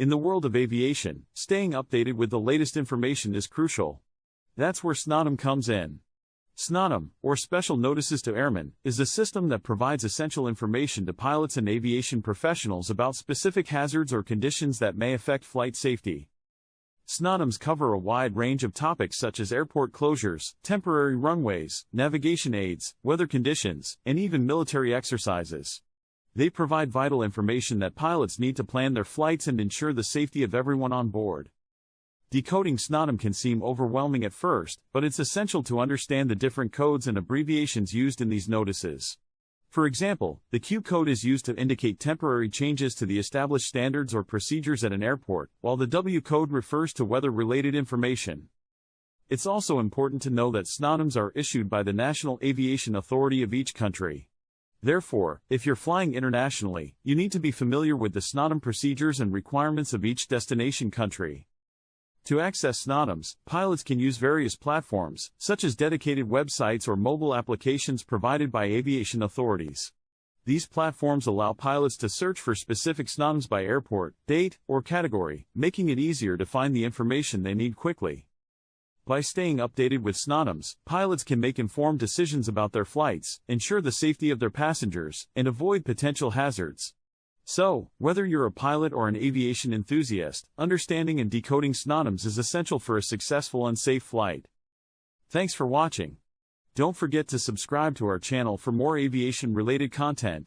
In the world of aviation, staying updated with the latest information is crucial. That's where SNOWTAM comes in. SNOWTAM, or Special Notices to Airmen, is a system that provides essential information to pilots and aviation professionals about specific hazards or conditions that may affect flight safety. SNOWTAMs cover a wide range of topics such as airport closures, temporary runways, navigation aids, weather conditions, and even military exercises. They provide vital information that pilots need to plan their flights and ensure the safety of everyone on board. Decoding SNOWTAM can seem overwhelming at first, but it's essential to understand the different codes and abbreviations used in these notices. For example, the Q code is used to indicate temporary changes to the established standards or procedures at an airport, while the W code refers to weather-related information. It's also important to know that SNOWTAMs are issued by the National Aviation Authority of each country. Therefore, if you're flying internationally, you need to be familiar with the SNOWTAM procedures and requirements of each destination country. To access SNOWTAMs, pilots can use various platforms, such as dedicated websites or mobile applications provided by aviation authorities. These platforms allow pilots to search for specific SNOWTAMs by airport, date, or category, making it easier to find the information they need quickly. By staying updated with SNOWTAMs, pilots can make informed decisions about their flights, ensure the safety of their passengers, and avoid potential hazards. So, whether you're a pilot or an aviation enthusiast, understanding and decoding SNOWTAMs is essential for a successful and safe flight. Thanks for watching. Don't forget to subscribe to our channel for more aviation-related content.